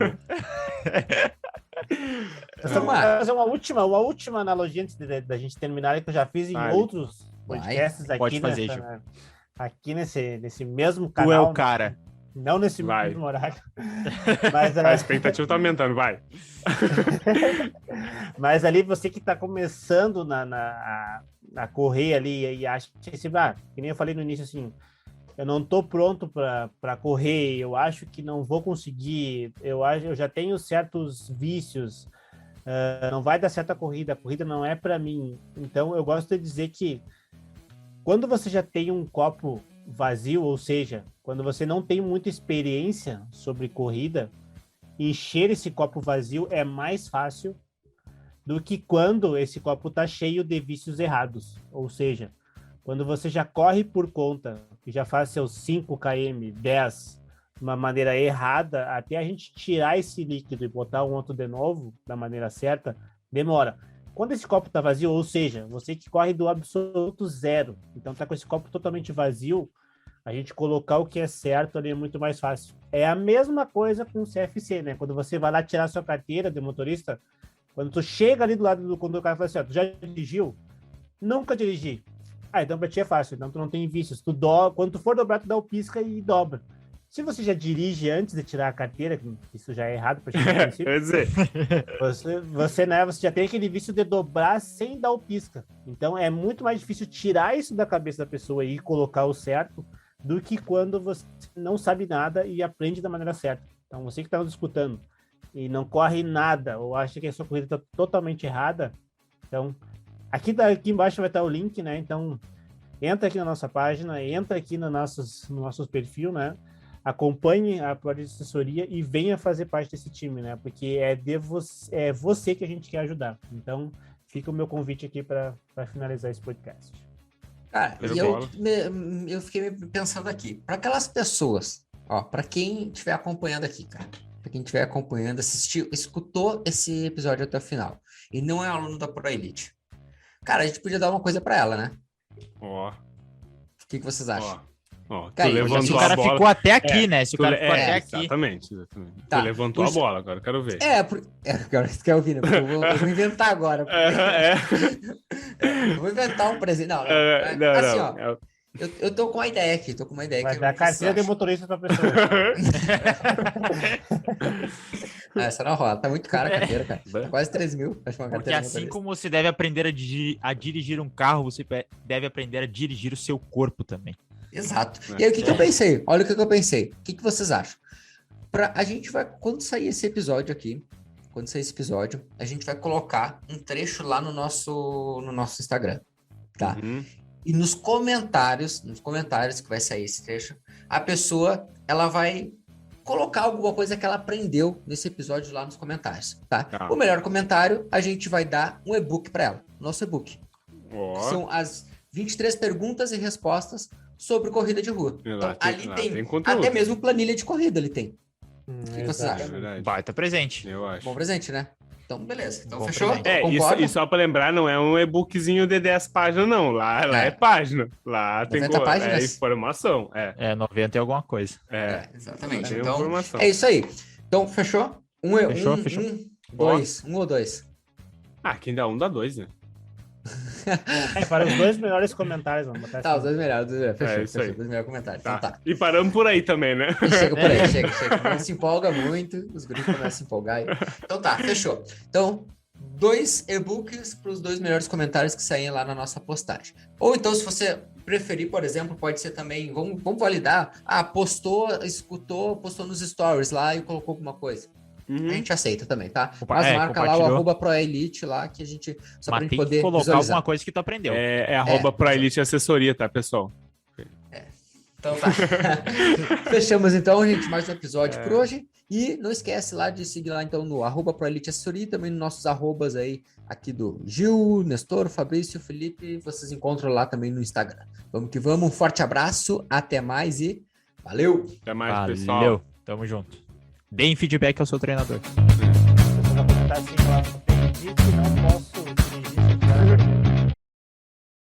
Vamos fazer uma última analogia antes da gente terminar, que eu já fiz em outros podcasts aqui. Pode fazer, aqui nesse mesmo canal. Tu é o cara. Não nesse mesmo horário. Mas, a expectativa tá aumentando, vai. Mas ali você que está começando a correr ali e acha que nem eu falei no início, assim, eu não tô pronto para correr, eu acho que não vou conseguir, eu já tenho certos vícios, não vai dar certo a corrida não é para mim. Então eu gosto de dizer que quando você já tem um copo vazio, ou seja, quando você não tem muita experiência sobre corrida, encher esse copo vazio é mais fácil do que quando esse copo está cheio de vícios errados. Ou seja, quando você já corre por conta, e já faz seus 5 km, 10, de uma maneira errada, até a gente tirar esse líquido e botar um outro de novo, da maneira certa, demora. Quando esse copo está vazio, ou seja, você que corre do absoluto zero, então está com esse copo totalmente vazio, a gente colocar o que é certo ali é muito mais fácil. É a mesma coisa com o CFC, né? Quando você vai lá tirar sua carteira de motorista, quando tu chega ali do lado do condutor, o cara fala assim, ó, tu já dirigiu? Nunca dirigi. Então pra ti é fácil, então tu não tem vícios. Quando tu for dobrar, tu dá o pisca e dobra. Se você já dirige antes de tirar a carteira, isso já é errado pra gente. Quer dizer, você já tem aquele vício de dobrar sem dar o pisca. Então é muito mais difícil tirar isso da cabeça da pessoa e colocar o certo do que quando você não sabe nada e aprende da maneira certa. Então você que está nos escutando e não corre nada ou acha que a sua corrida está totalmente errada, então aqui embaixo vai estar o link, né? Então entra aqui na nossa página, entra aqui no nossos perfil, né? Acompanhe a Prodigy Assessoria e venha fazer parte desse time, né? Porque é você que a gente quer ajudar. Então fica o meu convite aqui para finalizar esse podcast. Cara, eu fiquei pensando aqui, para aquelas pessoas, para quem estiver acompanhando aqui, cara, para quem estiver acompanhando, assistiu, escutou esse episódio até o final e não é aluno da Pro Elite, cara, a gente podia dar uma coisa para ela, né? Ó. O que vocês acham? Cara, se o cara ficou até aqui, né? Se o cara ficou até aqui. Exatamente. Tá. Tu levantou a bola, agora eu quero ver. Agora você quer ouvir, né? Eu vou inventar agora. Eu vou inventar um presente. Não. Assim, ó. Eu tô com uma ideia aqui. Vai dar carteira de motorista pra pessoa. Essa não rola. Tá muito cara a carteira, cara. Tá quase 3 mil. Porque assim como você deve aprender a dirigir um carro, você deve aprender a dirigir o seu corpo também. Exato. E aí, o que eu pensei? Olha o que eu pensei. O que vocês acham? A gente vai, quando sair esse episódio aqui, a gente vai colocar um trecho lá no nosso Instagram, tá? Uhum. E nos comentários que vai sair esse trecho, a pessoa, ela vai colocar alguma coisa que ela aprendeu nesse episódio lá nos comentários, tá? O melhor comentário, a gente vai dar um e-book para ela, nosso e-book. São as 23 perguntas e respostas sobre corrida de rua. Então, ali tem até mesmo planilha de corrida, ali tem. O que vocês acham? Baita presente. Eu acho. Bom presente, né? Então, beleza. Então, Bom fechou? presente. E só pra lembrar, não é um e-bookzinho de 10 páginas, não. Lá é página. Lá tem páginas? Informação. 90 e alguma coisa. Exatamente. Tem Então, informação. é isso aí. Então, fechou? Fechou. Um ou dois. Quem dá um, dá dois, né? Para os 2 melhores comentários, vamos botar Os 2 melhores. Fechou. Isso aí. Os 2 melhores comentários. Tá. Então tá. E paramos por aí também, né? E chega por aí, chega. Não se empolga muito, os grupos começam a se empolgar aí. Então tá, fechou. Então, 2 e-books para os 2 melhores comentários que saem lá na nossa postagem. Ou então, se você preferir, por exemplo, pode ser também, vamos validar, postou nos stories lá e colocou alguma coisa. Uhum. A gente aceita também, tá? Mas marca lá o @ProElite lá, que a gente, só pra gente poder colocar visualizar. alguma coisa que tu aprendeu. É @ProElite Assessoria, tá, pessoal? Então tá. Fechamos então, gente, mais um episódio por hoje. E não esquece lá de seguir lá então no @ProElite Assessoria, também nos nossos arrobas aí, aqui do Gil, Nestor, Fabrício, Felipe, vocês encontram lá também no Instagram. Vamos que vamos, um forte abraço, até mais e valeu! Até mais, pessoal. Valeu, tamo junto. Deem feedback ao seu treinador. Eu vou comentar assim, eu acredito que não posso dirigir